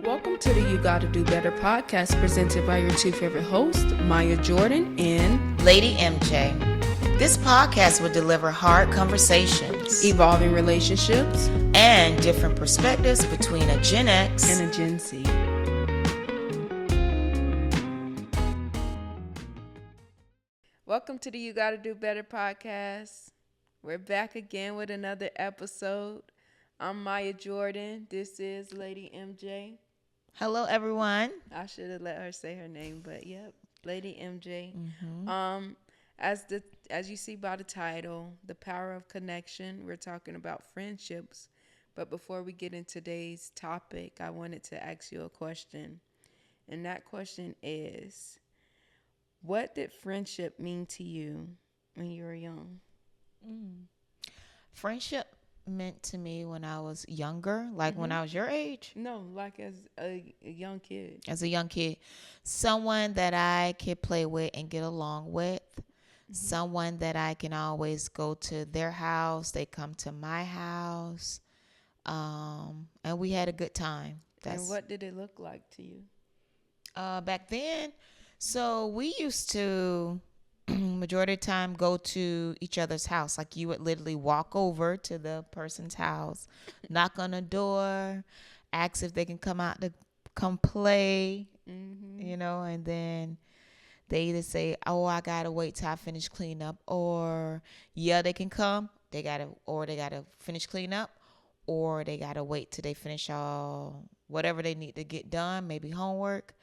Welcome to the You Gotta Do Better podcast presented by your two favorite hosts, Maya Jordan and Lady MJ. This podcast will deliver hard conversations, evolving relationships, and different perspectives between a Gen X and a Gen Z. Welcome to the You Gotta Do Better podcast. We're back again with another episode. I'm Maya Jordan. This is Lady MJ. Hello, everyone. I should have let her say her name, but yep, Lady MJ. Mm-hmm. As you see by the title, The Power of Connection, we're talking about friendships. But before we get into today's topic, I wanted to ask you a question. And that question is, what did friendship mean to you when you were young? Friendship meant to me when I was younger, like when I was your age. No, like as a young kid. As a young kid, someone that I could play with and get along with, someone that I can always go to their house, they come to my house, and we had a good time. And what did it look like to you? Back then, so we used to majority of the time go to each other's house. Like you would literally walk over to the person's house, knock on the door, ask if they can come out to come play, and then they either say, oh, I gotta wait till I finish cleaning up, or yeah, they can come, they gotta finish cleaning up, or they gotta wait till they finish all whatever they need to get done, maybe homework.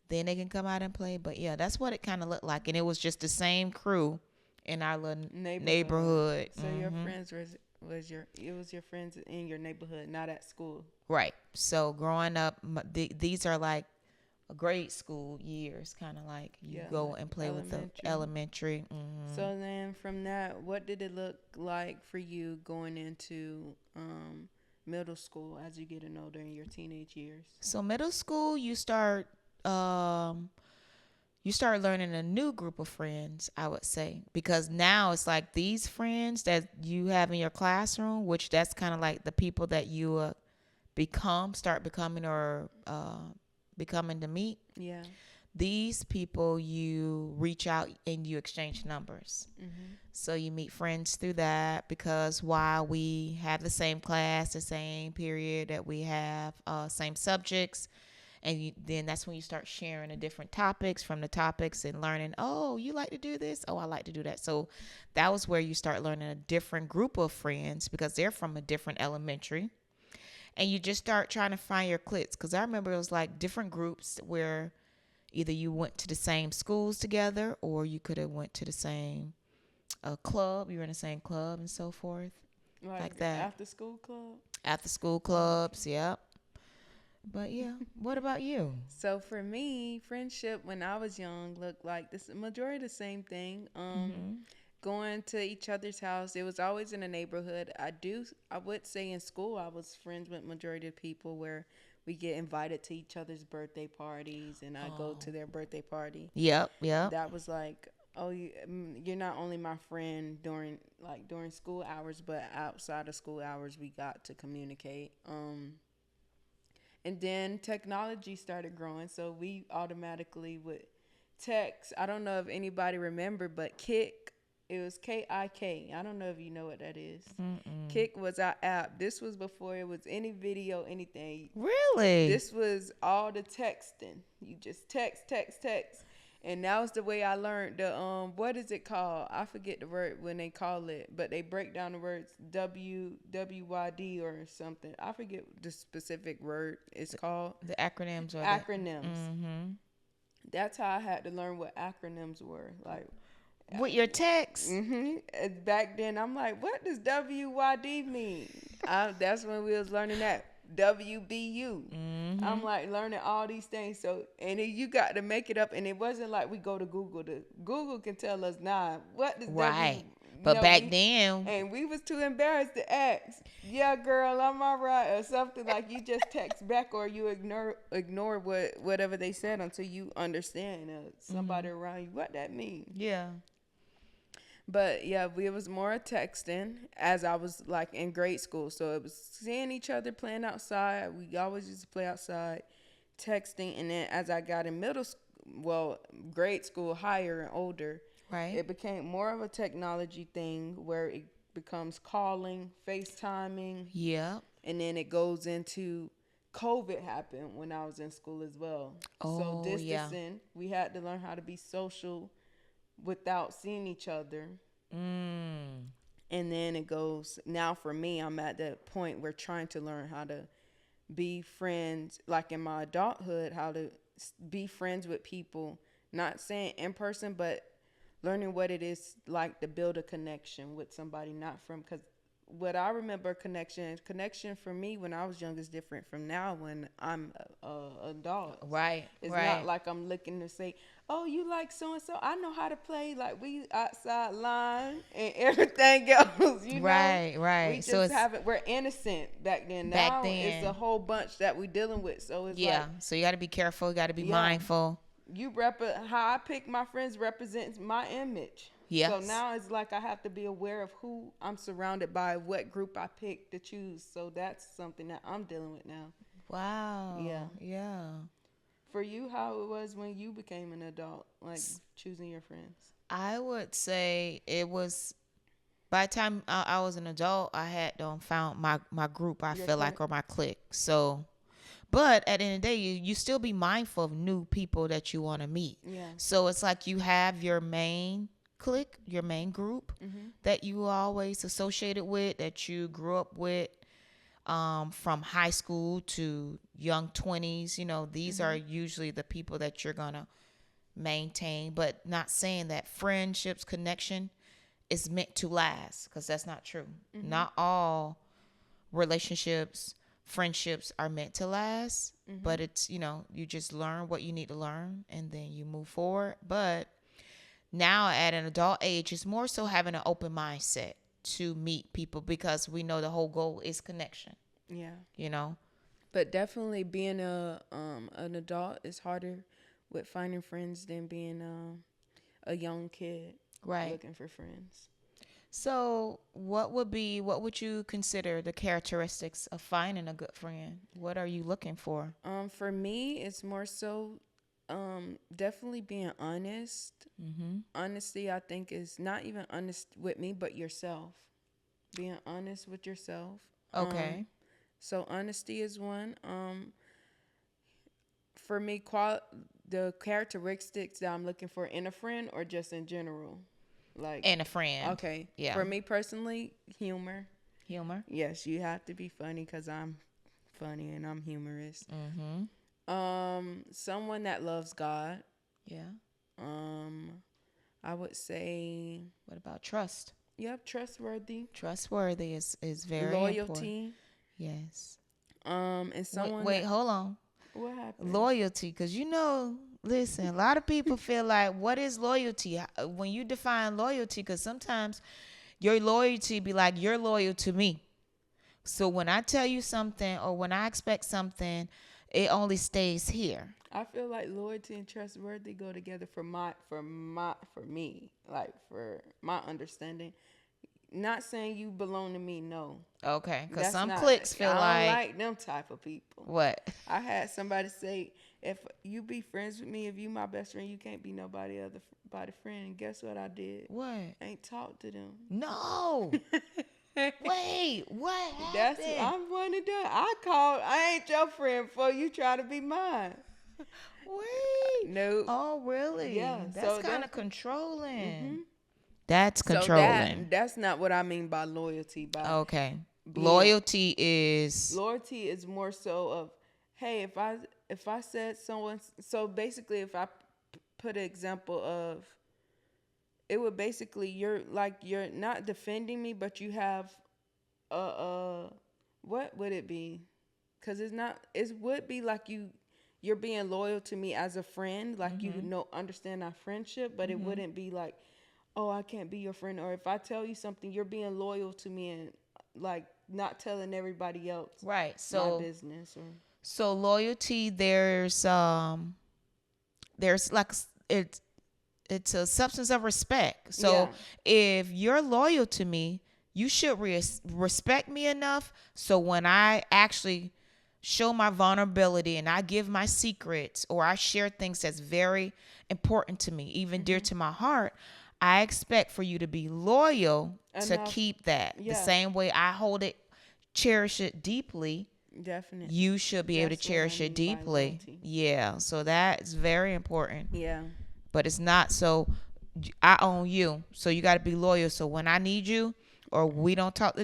Then they can come out and play. But yeah, that's what it kind of looked like. And it was just the same crew in our little neighborhood. So your friends was your friends in your neighborhood, not at school. Right. So growing up, these are like grade school years, kind of like you go and play with the elementary. Mm-hmm. So then from that, what did it look like for you going into middle school as you get older in your teenage years? So middle school, you start learning a new group of friends, I would say, because now it's like these friends that you have in your classroom, which that's kind of like the people that you start becoming or becoming to meet. Yeah. These people you reach out and you exchange numbers. Mm-hmm. So you meet friends through that, because while we have the same class, the same period that we have, same subjects, and then that's when you start sharing the different topics from the topics and learning, oh, you like to do this? Oh, I like to do that. So that was where you start learning a different group of friends, because they're from a different elementary. And you just start trying to find your cliques. Because I remember it was like different groups where either you went to the same schools together, or you could have went to the same club. You were in the same club and so forth. Like that. After school club? After school clubs, yep. But yeah, what about you? So for me, friendship when I was young looked like this majority of the same thing. Going to each other's house. It was always in a neighborhood. I would say in school I was friends with majority of people where we get invited to each other's birthday parties, and I go to their birthday party. Yep. That was like, oh, you're not only my friend during school hours, but outside of school hours we got to communicate. And then technology started growing, so we automatically would text. I don't know if anybody remember, but Kik, it was Kik. I don't know if you know what that is. Kik was our app. This was before it was any video, anything. Really? This was all the texting. You just text. And that was the way I learned the what is it called? I forget the word when they call it, but they break down the words WYD or something. I forget the specific word it's called. The acronyms. Acronyms. Mm-hmm. That's how I had to learn what acronyms were. Like with your text. Mm-hmm. Back then, I'm like, what does WYD mean? That's when we was learning that. WBU. I'm like learning all these things. So, and then you got to make it up. And it wasn't like we go to Google. Google can tell us, what does right. But back then. And we was too embarrassed to ask, yeah, girl, I'm all right. Or something like you just text back, or you ignore whatever they said until you understand somebody around you what that means. Yeah. But yeah, it was more texting as I was like in grade school. So it was seeing each other playing outside. We always used to play outside. texting, and then as I got in grade school, higher and older, Right. it became more of a technology thing where it becomes calling, FaceTiming, Yeah. and then it goes into COVID happened when I was in school as well. So Oh, yeah. distancing, we had to learn how to be social without seeing each other. Mm. And then it goes, now for me, I'm at that point where trying to learn how to be friends, like in my adulthood, how to be friends with people, not saying in person, but learning what it is like to build a connection with somebody, not from, because what I remember connection for me when I was young is different from now when I'm a adult. Right. It's not Right. like I'm looking to say, oh, you like so and so. I know how to play. Like we outside line and everything else, you know. Right. We Right. So just it's haven't. We're innocent back then. back Now it's a then. whole bunch that we dealing with. So it's Yeah. like, So you got to be careful. You got to be yeah, mindful. how I pick my friends represents my image. So Yes. now it's like I have to be aware of who I'm surrounded by, what group I pick to choose. So that's something that I'm dealing with now. Yeah. Wow. Yeah. For you, how it was when you became an adult, like choosing your friends? I would say it was by the time I was an adult, I had found my group. I Your feel clique? like, or my clique. So, but at the end of the day, you still be mindful of new people that you want to meet. Yeah. So it's like you have your main clique, your main group Mm-hmm. that you always associated with, that you grew up with, from high school to young 20s. You know, these Mm-hmm. are usually the people that you're gonna maintain, but not saying that friendships, connection is meant to last, because that's not true. Mm-hmm. Not all relationships, friendships are meant to last, Mm-hmm. but it's, you just learn what you need to learn and then you move forward. But now at an adult age, it's more so having an open mindset to meet people, because we know the whole goal is connection, Yeah. you know? But definitely being an adult is harder with finding friends than being a young kid Right. looking for friends. So, what would you consider the characteristics of finding a good friend? What are you looking for? For me, it's more so definitely being honest. Mm-hmm. Honesty, I think, is not even honest with me, but yourself. Being honest with yourself. Okay. So honesty is one. For me, the characteristics that I'm looking for in a friend, or just in general, like, And a friend. okay, Yeah. for me personally, humor. Humor. Yes, you have to be funny because I'm funny and I'm humorous. Mm-hmm. Someone that loves God. Yeah. I would say, What about trust? yep, trustworthy. Trustworthy is very important. Loyalty. Yes. And someone Wait, hold on. what happened? Loyalty, because listen, a lot of people feel like, what is loyalty? When you define loyalty, because sometimes your loyalty be like, you're loyal to me. So when I tell you something, or when I expect something, it only stays here. I feel like loyalty and trustworthy go together for me, like for my understanding. Not saying you belong to me, no. Okay, because That's some not, cliques feel I don't like, like them type of people. what? I had somebody say, if you be friends with me, if you my best friend, you can't be nobody other body friend. And guess what I did? What? Ain't talk to them. No. Wait, what That's happened? I'm one to do. I ain't your friend before you try to be mine. Wait. Nope. Oh, really? Yeah, That's so kind that's of controlling. Mm-hmm. That's So controlling. that's not what I mean by loyalty. By Okay. being, Loyalty is. loyalty is more so of, hey, if I said someone, so basically if I put an example of, it would basically, you're not defending me, but you have what would it be? Because it would be like you're being loyal to me as a friend, like you understand our friendship, but it wouldn't be like, oh, I can't be your friend. Or if I tell you something, you're being loyal to me and like not telling everybody else Right. my business. Or So loyalty, there's like, it's a substance of respect. So if you're loyal to me, you should respect me enough, so when I actually show my vulnerability and I give my secrets or I share things that's very important to me, even dear to my heart, I expect for you to be loyal to Enough. keep that. The Yeah, same way I hold it, cherish it deeply, definitely. you should be able to That's what I cherish it mean by deeply. loyalty. Yeah, so that is very important. Yeah. But it's not so I own you, so you got to be loyal. So when I need you, or we don't talk to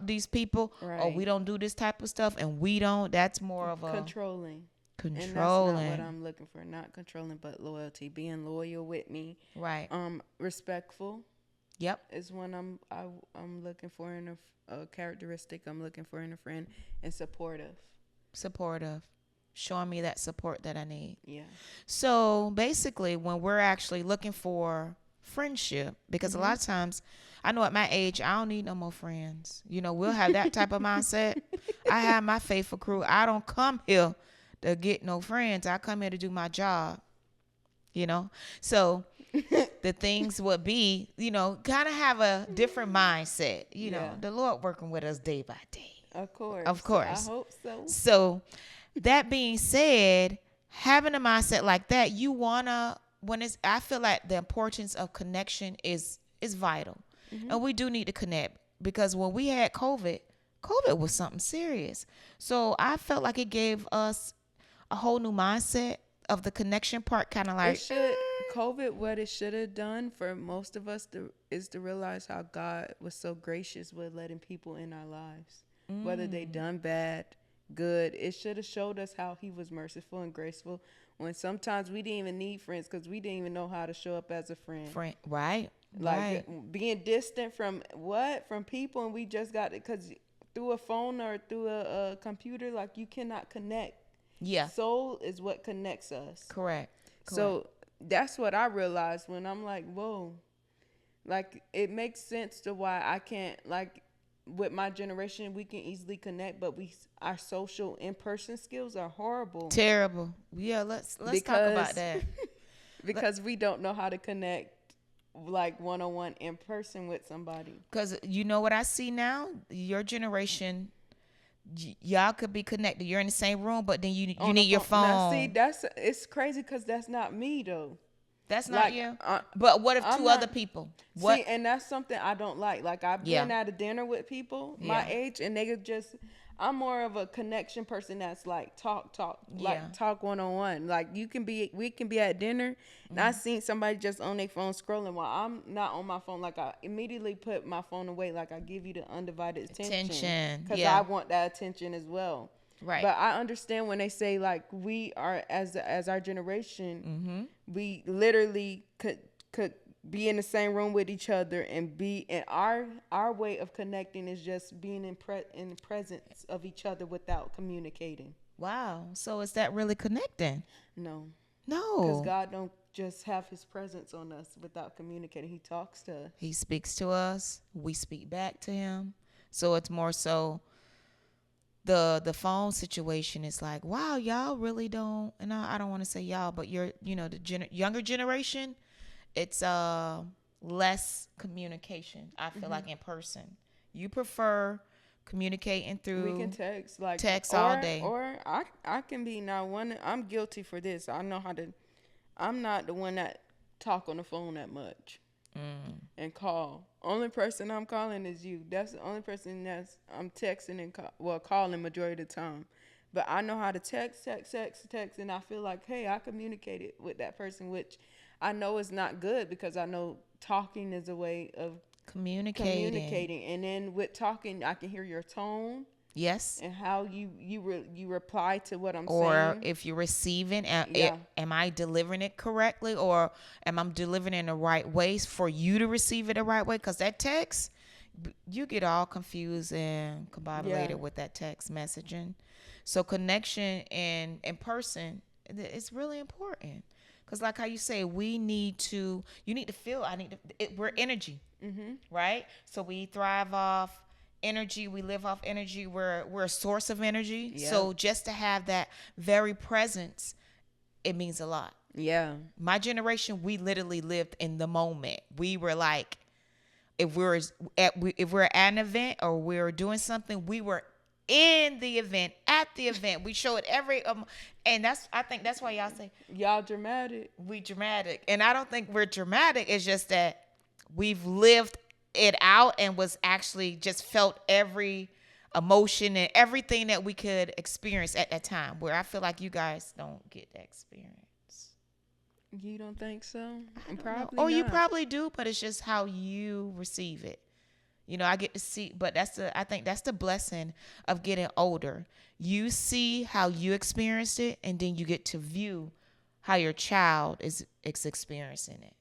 these people, or we Right. don't do this type of stuff, and we don't. That's more of a Controlling. And that's not what controlling, I'm looking for. Not controlling, but loyalty. Being loyal with me. right? Respectful Yep, is one I'm looking for in a characteristic I'm looking for in a friend, and supportive. supportive, showing me that support that I need. Yeah. So basically, when we're actually looking for friendship, because a lot of times, I know at my age, I don't need no more friends. We'll have that type of mindset. I have my faithful crew. I don't come here to get no friends. I come here to do my job. So the things would be, kind of have a different mindset. Yeah. The Lord working with us day by day. Of course. Of I course. hope so. So that being said, having a mindset like that, I feel like the importance of connection is vital. And we do need to connect, because when we had COVID was something serious. So I felt like it gave us a whole new mindset of the connection part, kind of It like, should COVID what it should have done for most of us is to realize how God was so gracious with letting people in our lives, whether they done bad, good. It should have showed us how He was merciful and graceful when sometimes we didn't even need friends because we didn't even know how to show up as a friend. right, Like right. being distant from people, and we just got it because through a phone or through a computer, like you cannot connect. Yeah, Soul is what connects us. correct. So that's what I realized when I'm like, whoa, like it makes sense to why I can't, like with my generation, we can easily connect, but our social in-person skills are horrible Terrible. Yeah, let's talk about because that. because we don't know how to connect like one-on-one in person with somebody. Because you know what I see now? Your generation, y'all could be connected. You're in the same room, but then you On the need your Now, see, phone. it's crazy because that's not me though. That's not Like, you. But what if I'm two not. other people? What? See, and that's something I don't like. Like I've Yeah. been at a dinner with people my Yeah. age, and they could just. I'm more of a connection person that's like talk, Yeah. like talk one on one. Like we can be at dinner, and I seen somebody just on their phone scrolling while I'm not on my phone. Like I immediately put my phone away. Like I give you the undivided attention because Yeah. I want that attention as well. Right. But I understand when they say like we are as our generation, we literally could be in the same room with each other and be, and our way of connecting is just being in the presence of each other without communicating. Wow. So is that really connecting? No, because No. God don't just have His presence on us without communicating. He talks to us. He speaks to us. We speak back to him. So it's more so the phone situation is like, wow, y'all really don't. And I don't want to say y'all, but the younger generation, it's less communication. I feel like in person. You prefer communicating through. We can text like text all day. Or I can be now one. I'm guilty for this. I know how to. I'm not the one that talk on the phone that much and call. Only person I'm calling is you. That's the only person that's I'm texting and calling majority of the time. But I know how to text, and I feel like, hey, I communicated with that person, which I know is not good because I know talking is a way of communicating. And then with talking, I can hear your tone. Yes. And how you reply to what I'm or saying. Or if you're receiving, Yeah. am I delivering it correctly, or am I delivering it in the right ways for you to receive it the right way? Because that text, you get all confused and combobulated with that text messaging. So connection in person is really important. Because like how you say, you need to feel, we're energy, right? So we thrive off energy, we live off energy, we're a source of energy. Yeah. So just to have that very presence, it means a lot. Yeah. My generation, we literally lived in the moment. We were like, if we're at an event or we're doing something, we were in the event, at the event. We show it every and I think that's why y'all say y'all dramatic. We dramatic. And I don't think we're dramatic. It's just that we've lived it out and was actually just felt every emotion and everything that we could experience at that time, where I feel like you guys don't get that experience. You don't think so? Probably not. You probably do, but it's just how you receive it. You know, I get to see, but I think that's the blessing of getting older. You see how you experienced it, and then you get to view how your child is experiencing it.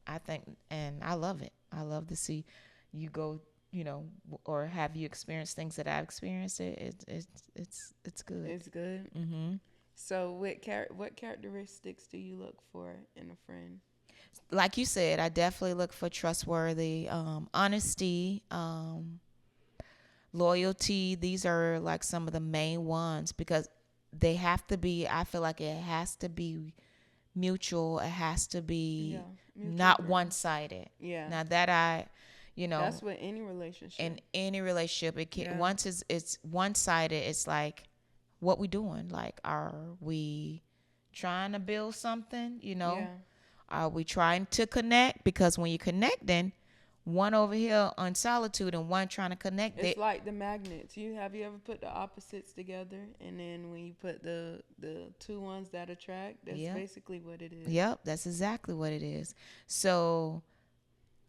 I think, and I love it. I love to see you go, you know, or have you experienced things that I've experienced. It's good. It's good. Mm-hmm. So, what characteristics do you look for in a friend? Like you said, I definitely look for trustworthy, honesty, loyalty. These are like some of the main ones because they have to be. I feel like it has to be mutual. It has to be not one-sided. Yeah. Now that that's with any relationship. In any relationship, it can once it's one-sided. It's like, what we doing? Like, are we trying to build something? You know. Yeah. Are we trying to connect? Because when you connect, then one over here on solitude and one trying to connect. It's like the magnets. Have you ever put the opposites together? And then when you put the two ones that attract, that's basically what it is. Yep, that's exactly what it is. So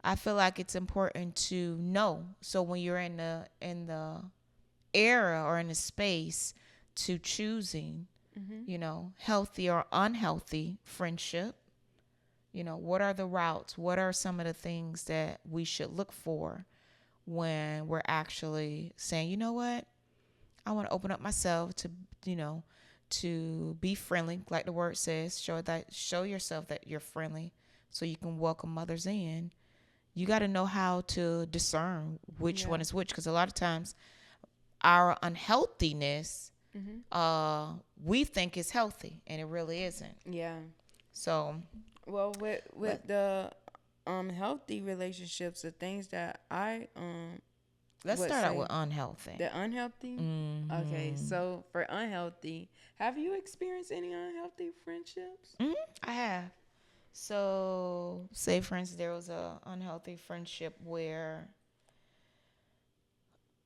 I feel like it's important to know. So when you're in the era or in the space to choosing, you know, healthy or unhealthy friendship, you know, what are the routes? What are some of the things that we should look for when we're actually saying, you know what, I want to open up myself to, you know, to be friendly, like the word says, show yourself that you're friendly so you can welcome others in. You got to know how to discern which one is which, because a lot of times our unhealthiness, we think is healthy, and it really isn't. Yeah. So... Well, with the healthy relationships, the things that I let's start out with unhealthy. The unhealthy? Mm-hmm. Okay, so for unhealthy, have you experienced any unhealthy friendships? Mm-hmm. I have. So, say for instance, there was a unhealthy friendship where,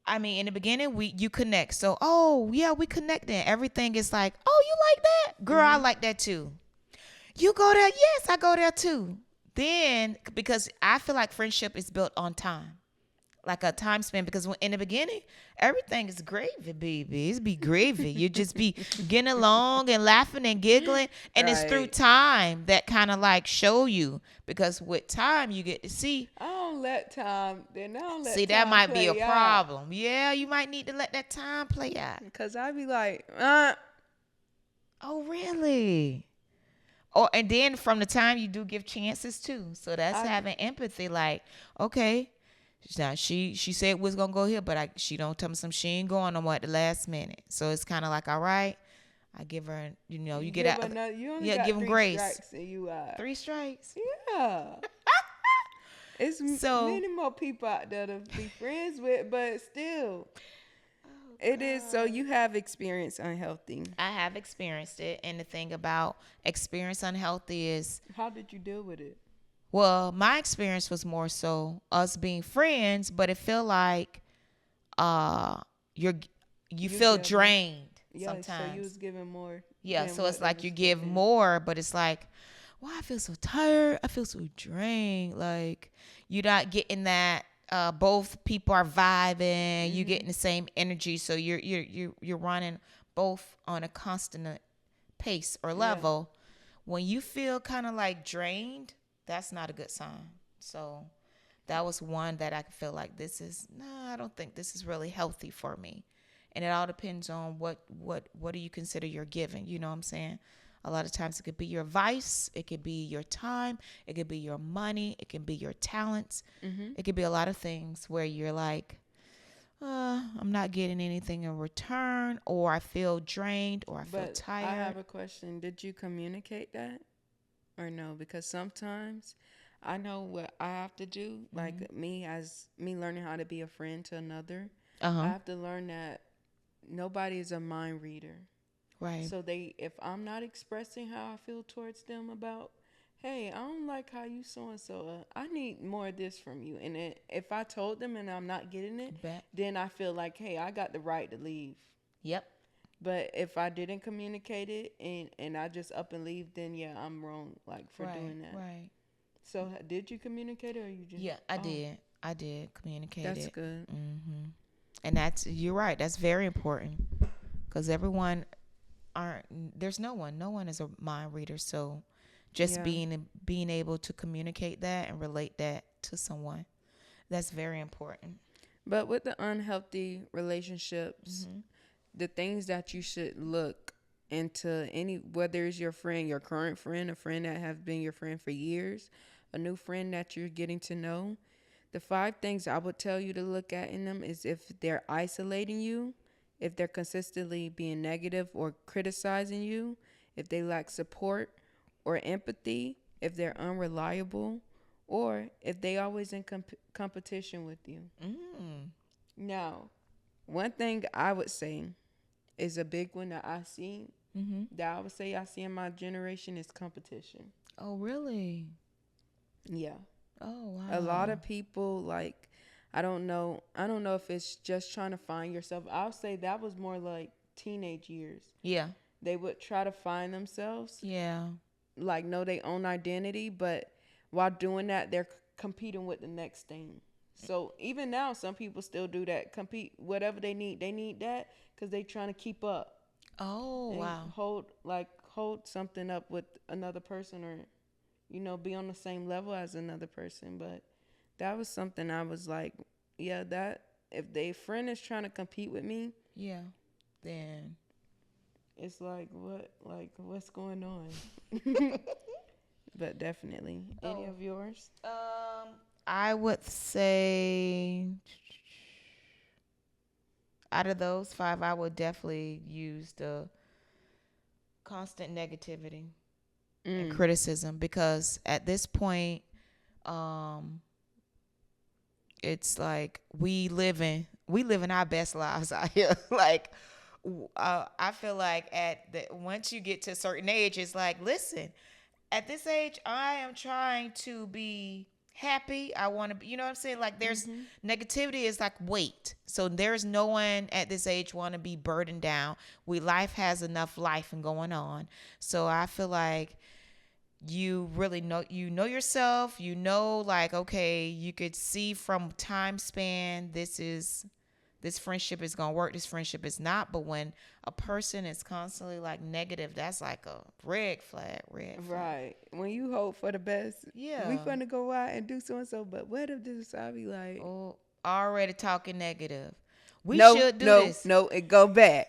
I mean, in the beginning, you connect. So, oh yeah, we connected. Everything is like, oh, you like that, girl? I like that too. You go there? Yes, I go there too. Then, because I feel like friendship is built on time, like a time span. Because in the beginning, everything is gravy, baby. It's be gravy. You just be getting along and laughing and giggling. And it's through time that kind of like show you. Because with time, you get to see. I don't let time. Then I don't let see, time that might be a problem. Yeah, you might need to let that time play out. Because I be like, oh, really? Oh, and then from the time you do give chances too. So that's having empathy. Like, okay, now she said was gonna go here, but she don't tell me she ain't going no more at the last minute. So it's kind of like, all right, I give her, you know, you get out. You only got give them grace. Strikes and you 3 strikes. Yeah. It's many more people out there to be friends with, but still. It is. So you have experienced unhealthy. I have experienced it. And the thing about experience unhealthy is, how did you deal with it? Well, my experience was more so us being friends, but it felt like you feel drained sometimes. So you was giving more. Yeah, so it's like you give more, but it's like, well, I feel so tired. I feel so drained. Like, you're not getting that. Both people are vibing. You getting the same energy, so you're running both on a constant pace or level. When you feel kind of like drained, that's not a good sign. So that was one that I feel like I don't think this is really healthy for me. And it all depends on what do you consider you're giving. You know what I'm saying? A lot of times it could be your advice, it could be your time, it could be your money, it can be your talents. It could be a lot of things where you're like, I'm not getting anything in return, or I feel drained, or I feel tired. I have a question. Did you communicate that or no? Because sometimes I know what I have to do. Like me learning how to be a friend to another. I have to learn that nobody is a mind reader. Right. So if I'm not expressing how I feel towards them about, hey, I don't like how you so and so. I need more of this from you. And if I told them and I'm not getting it, Bet. then I feel like, hey, I got the right to leave. Yep. But if I didn't communicate it and I just up and leave, then yeah, I'm wrong like for Right. doing that. Right. So did you communicate it or you just? Yeah, I did. I did communicate That's it. good. And you're right. That's very important because everyone there's no one is a mind reader. So just Yeah. being able to communicate that and relate that to someone, that's very important. But with the unhealthy relationships, the things that you should look into, whether it's your friend, your current friend, a friend that have been your friend for years, a new friend that you're getting to know, the 5 things I would tell you to look at in them is if they're isolating you, if they're consistently being negative or criticizing you, if they lack support or empathy, if they're unreliable, or if they always in competition with you. Now, one thing I would say is a big one that I see, that I would say I see in my generation is competition. Oh, really? Yeah. Oh, wow. A lot of people, like, I don't know if it's just trying to find yourself. I'll say that was more like teenage years. Yeah. They would try to find themselves. Yeah. Like, know their own identity, but while doing that, they're competing with the next thing. So even now, some people still do that. Compete, whatever they need that because they trying to keep up. Oh, And wow. hold something up with another person, or be on the same level as another person. But that was something I was like, yeah, that if their friend is trying to compete with me, Yeah. Then it's like what's going on? But definitely, any of yours? I would say out of those 5, I would definitely use the constant negativity and criticism, because at this point, it's like we living our best lives out here. Like, I feel like once you get to a certain age, it's like, listen, at this age, I am trying to be happy. I want to be, you know what I'm saying? Like, there's negativity is like weight. So there's no one at this age want to be burdened down. Life has enough life and going on. So I feel like you really know yourself, like, okay, you could see from time span, this friendship is gonna work, this friendship is not. But when a person is constantly like negative, that's like a red flag. Right. When you hope for the best, Yeah. we finna go out and do so and so, but what if this? I be like, Oh, already talking negative. We no, should do no, this. no, it go back.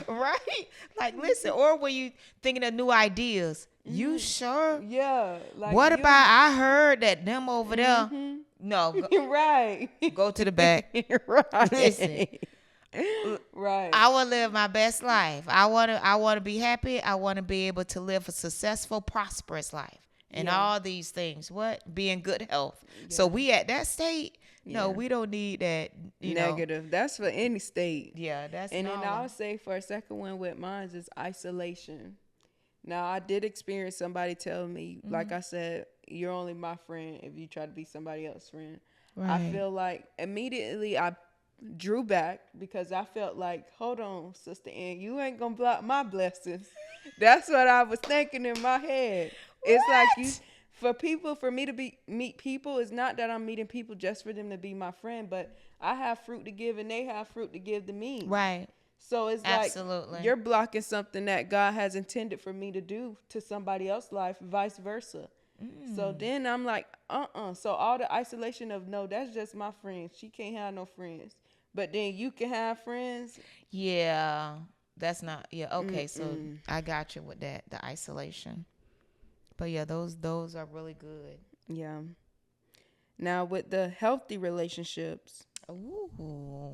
Right? Like, listen, or when you thinking of new ideas, you sure? Yeah. Like, what about I heard that them over there? No, right. go to the back. Right. Listen. Right. I want to live my best life. I want to be happy. I want to be able to live a successful, prosperous life. And all these things. Be in good health. Yeah. So we at that state. No, we don't need that. Negative. That's for any state. Yeah, that's. And then I'll say for a second one with mine is isolation. Now, I did experience somebody tell me, like I said, you're only my friend if you try to be somebody else's friend. Right. I feel like immediately I drew back because I felt like, hold on, Sister Ann, you ain't gonna block my blessings. That's what I was thinking in my head. It's like for me to meet people, it's not that I'm meeting people just for them to be my friend, but I have fruit to give and they have fruit to give to me. Right. So it's absolutely, like you're blocking something that God has intended for me to do to somebody else's life, vice versa. So then I'm like, So all the isolation of, no, that's just my friend. She can't have no friends. But then you can have friends. Yeah. That's not, yeah. Okay. So I got you with that, the isolation. But yeah, those are really good. Yeah. Now with the healthy relationships. Ooh.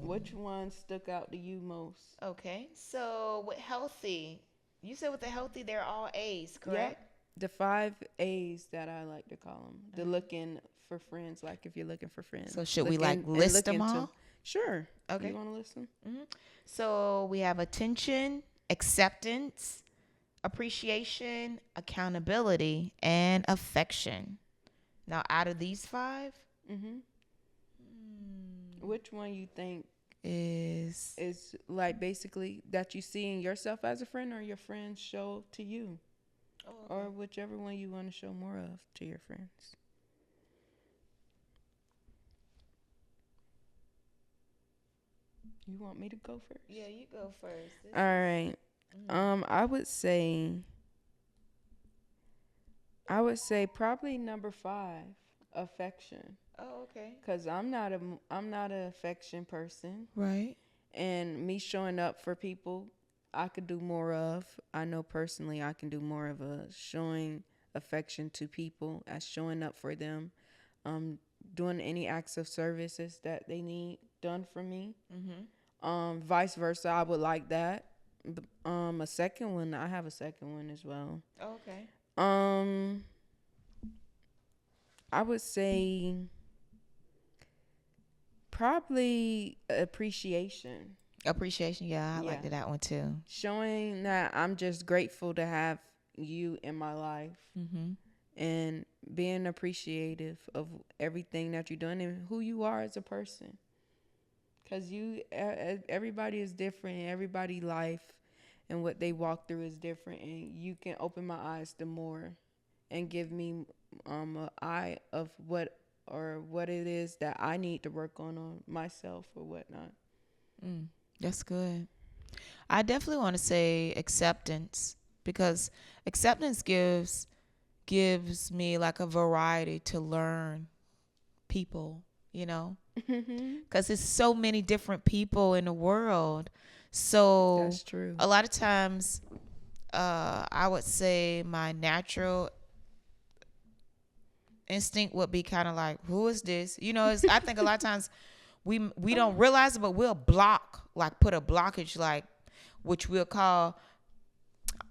Which one stuck out to you most? Okay. So with healthy, you said with the healthy, they're all A's, correct? Yep. The 5 A's that I like to call them. The looking for friends, like if you're looking for friends. So should we like list them all? Sure. Okay. You want to listen? Mm-hmm. So we have attention, acceptance, appreciation, accountability, and affection. Now, out of these 5, Mm-hmm. Which one you think is like basically that you see in yourself as a friend, or your friends show to you, or whichever one you want to show more of to your friends? You want me to go first? Yeah, you go first. All right. I would say probably number 5, affection. Oh, okay. Cause I'm not a affection person, Right. and me showing up for people, I could do more of. I know personally I can do more of a showing affection to people, as showing up for them, um, doing any acts of services that they need done for me. Vice versa, I would like that. A second one, I have a second one as well. Oh, okay. Um, I would say probably appreciation. Appreciation. Yeah, I liked that one too. Showing that I'm just grateful to have you in my life, and being appreciative of everything that you're doing and who you are as a person. Because everybody is different. Everybody's life and what they walk through is different. And you can open my eyes to more and give me an eye of what it is that I need to work on myself or whatnot. That's good. I definitely want to say acceptance, because acceptance gives me like a variety to learn people, because there's so many different people in the world. So That's true. A lot of times, I would say my natural instinct would be kind of like, who is this? I think a lot of times we don't realize it, but we'll put a blockage, like, which we'll call,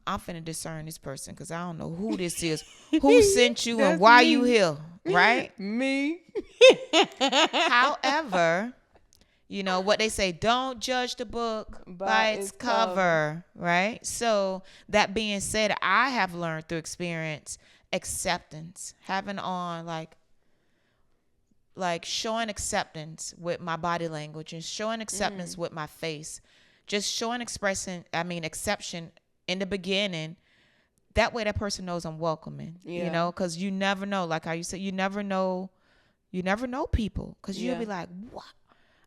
I'm finna discern this person because I don't know who this is, who sent you, and why you here, right? Me. However, what they say, don't judge the book by its cover, right? So that being said, I have learned through experience acceptance, having on like showing acceptance with my body language and showing acceptance with my face, just showing exception in the beginning. That way that person knows I'm welcoming, because you never know, like how you said, you never know people, because you'll be like, what?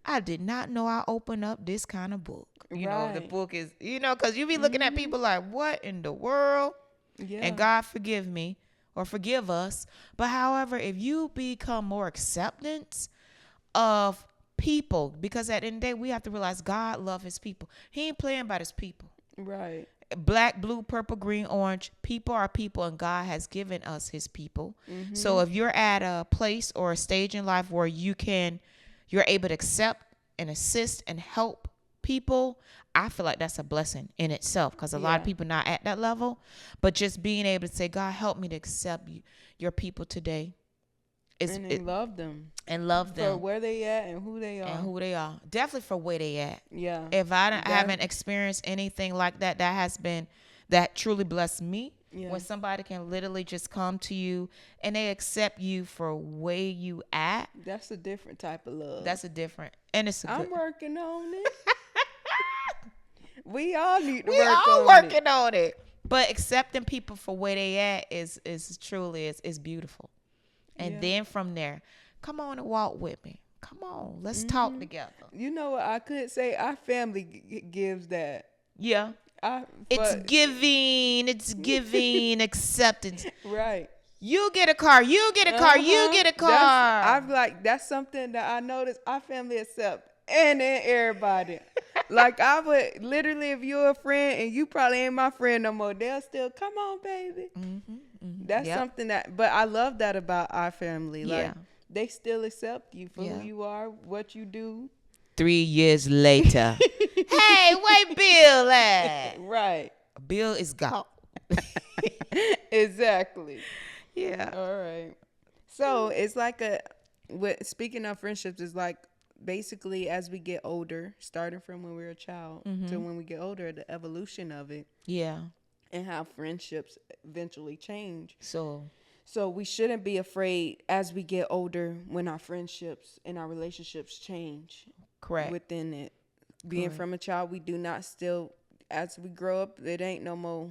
I did not know I opened up this kind of book. The book is, because you be looking at people like, what in the world? Yeah. And God forgive me or forgive us. But however, if you become more acceptance of people, because at the end of the day, we have to realize God loves his people. He ain't playing by his people. Right. Black, blue, purple, green, orange. People are people, and God has given us his people. So if you're at a place or a stage in life where you're able to accept and assist and help people, I feel like that's a blessing in itself, because a lot of people not at that level. But just being able to say, God, help me to accept your people today. Love them. And love them. For where they at and who they are. Definitely for where they at. Yeah. If I haven't experienced anything like that, that truly blessed me. Yeah. When somebody can literally just come to you and they accept you for where you at. That's a different type of love. And it's I'm working on it. We all need to work on it. We all working on it. But accepting people for where they at is truly beautiful. And then from there, come on and walk with me. Come on, let's talk together. You know what I could say? Our family gives that. Yeah. It's giving acceptance. Right. You get a car. You get a car. That's something that I noticed. Our family accept, and then everybody. Like, I would literally, if you're a friend and you probably ain't my friend no more, they'll still come on, baby. That's something but I love that about our family. Like, they still accept you for who you are, what you do. 3 years later, hey, where Bill at? Right. Bill is gone. Exactly. Yeah. All right. So it's like speaking of friendships, it's like basically as we get older, starting from when we were a child to when we get older, the evolution of it. Yeah. And how friendships eventually change. So we shouldn't be afraid as we get older when our friendships and our relationships change. correct. Within it. Being Correct. from a child, we do not still, as we grow up, it ain't no more.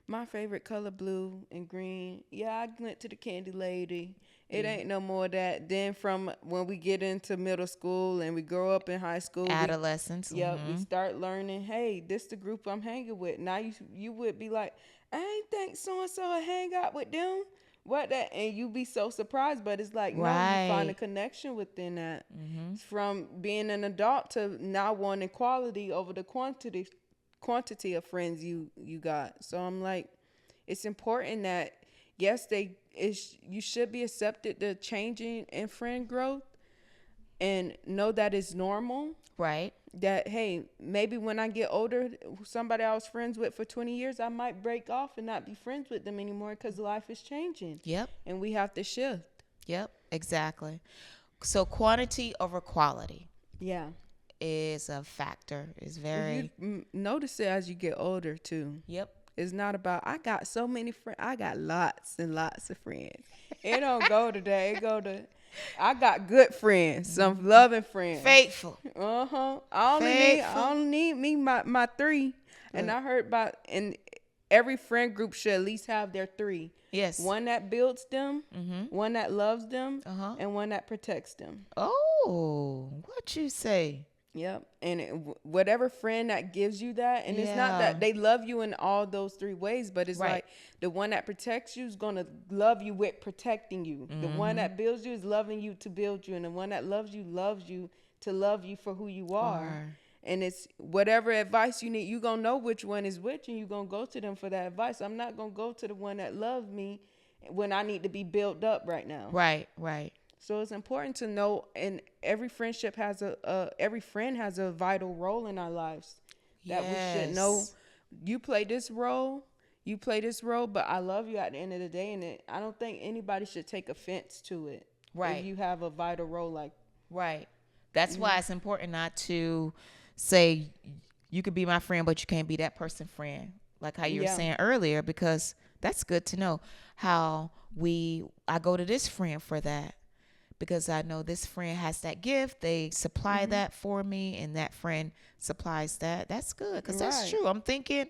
My favorite color, blue and green. Yeah, I went to the candy lady. It ain't no more of that. Then from when we get into middle school and we grow up in high school, Adolescence. we start learning. Hey, this the group I'm hanging with. Now you would be like, I ain't think so and so hang out with them. What that? And you be so surprised, but it's like no, you find a connection within that. From being an adult to now wanting quality over the quantity of friends you got. So I'm like, it's important that yes, you should be accepted the changing and friend growth, and know that it's normal. Right. That hey, maybe when I get older, somebody I was friends with for 20 years, I might break off and not be friends with them anymore because life is changing. Yep. And we have to shift. Yep. Exactly. So quantity over quality. Yeah. Is a factor. Is very. You notice it as you get older too. Yep. It's not about I got so many friends. I got lots and lots of friends. It don't go to that. It go to I got good friends, some loving friends. Faithful. I only need me my 3. Good. And I heard about and every friend group should at least have their 3. Yes. One that builds them, one that loves them, and one that protects them. Oh, what you say? Yep. And whatever friend that gives you that, and it's not that they love you in all those 3 ways, but it's like the one that protects you is going to love you with protecting you. The one that builds you is loving you to build you. And the one that loves you to love you for who you are. And it's whatever advice you need, you're going to know which one is which, and you're going to go to them for that advice. I'm not going to go to the one that loves me when I need to be built up right now. Right, right. So it's important to know, and every friendship has every friend has a vital role in our lives that we should know. You play this role, but I love you at the end of the day, and I don't think anybody should take offense to it. Right. If you have a vital role like. Right. That's why it's important not to say you could be my friend, but you can't be that person's friend. Like how you were saying earlier, because that's good to know how I go to this friend for that. Because I know this friend has that gift. They supply that for me, and that friend supplies that. That's good, because that's true. I'm thinking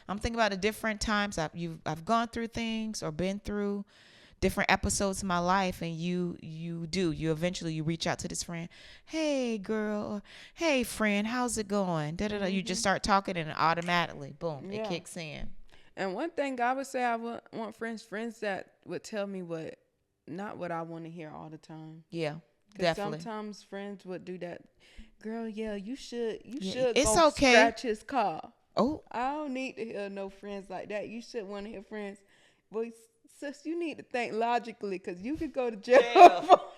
about the different times I've gone through things or been through different episodes of my life, and you eventually reach out to this friend. Hey, girl, or hey, friend, how's it going? Da-da-da. You just start talking, and automatically, boom, it kicks in. And one thing I would say, I would want friends that would tell me not what I want to hear all the time. Yeah, definitely. Sometimes friends would do that. Girl, you should it's go okay. Scratch his car. Oh. I don't need to hear no friends like that. You should want to hear friends. Boy, sis, you need to think logically, because you could go to jail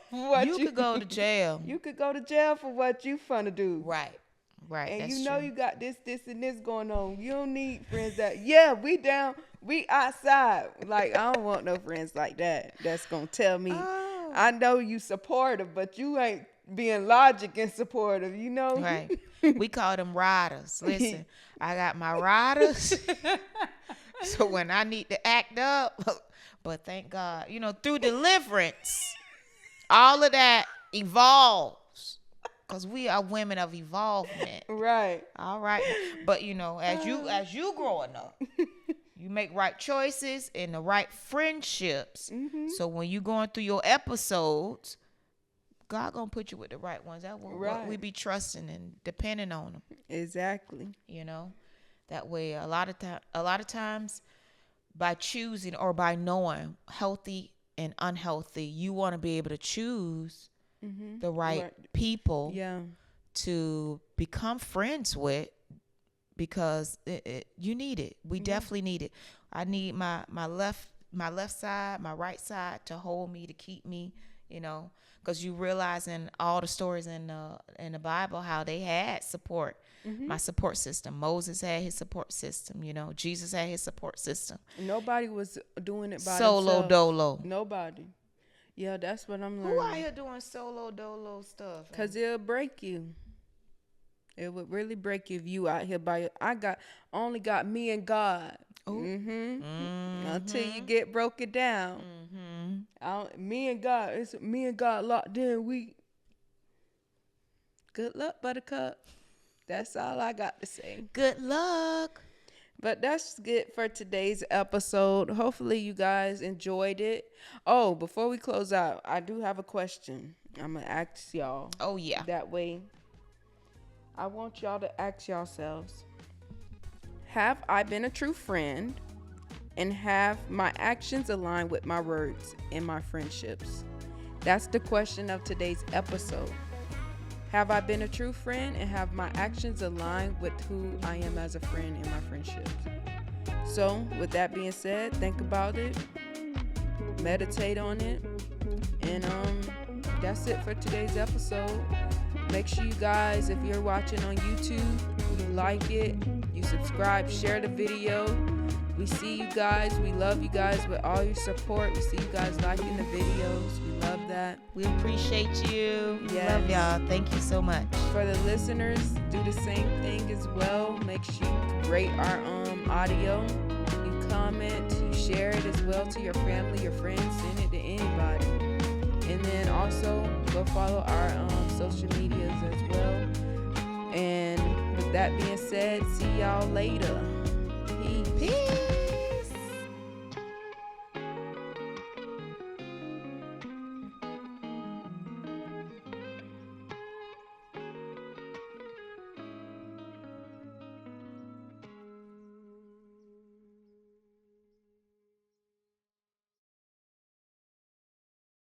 for what you could go to jail. You could go to jail for what you finna do. Right. Right. And that's you know true. you got this, and this going on. You don't need friends that, we down, we outside. Like, I don't want no friends like that. That's going to tell me, I know you supportive, but you ain't being logic and supportive, you know? Right. We call them riders. Listen, I got my riders. So when I need to act up, but thank God, through deliverance, all of that evolves. Because we are women of evolvement. Right. All right. But, as you growing up, you make right choices and the right friendships. Mm-hmm. So when you going through your episodes, God going to put you with the right ones. That's what we be trusting and depending on them. Exactly. That way a lot of times by choosing or by knowing healthy and unhealthy, you want to be able to choose the right people to become friends with, because you need it. We definitely need it. I need my left side, my right side to hold me, to keep me, because you realize in all the stories in the Bible how they had support. My support system. Moses had his support system. Jesus had his support system. Nobody was doing it by solo themselves. dolo. Nobody. Yeah, that's what I'm Who out learning. here doing solo dolo stuff? Cause it'll break you. It would really break you if you out here by your, only got me and God. Oh. Until you get broken down. Me and God. It's me and God locked in. Good luck, Buttercup. That's all I got to say. Good luck. But that's it for today's episode. Hopefully you guys enjoyed it. Oh, before we close out, I do have a question. I'm going to ask y'all. Oh, yeah. That way, I want y'all to ask yourselves, have I been a true friend? And have my actions aligned with my words in my friendships? That's the question of today's episode. Have I been a true friend, and have my actions aligned with who I am as a friend in my friendships? So, with that being said, think about it, meditate on it, and that's it for today's episode. Make sure you guys, if you're watching on YouTube, you like it, you subscribe, share the video. We see you guys. We love you guys with all your support. We see you guys liking the videos. We love that. We appreciate you. Yes. Love y'all. Thank you so much. For the listeners, do the same thing as well. Make sure you rate our audio. You comment, you share it as well to your family, your friends. Send it to anybody. And then also go follow our social medias as well. And with that being said, see y'all later. Peace.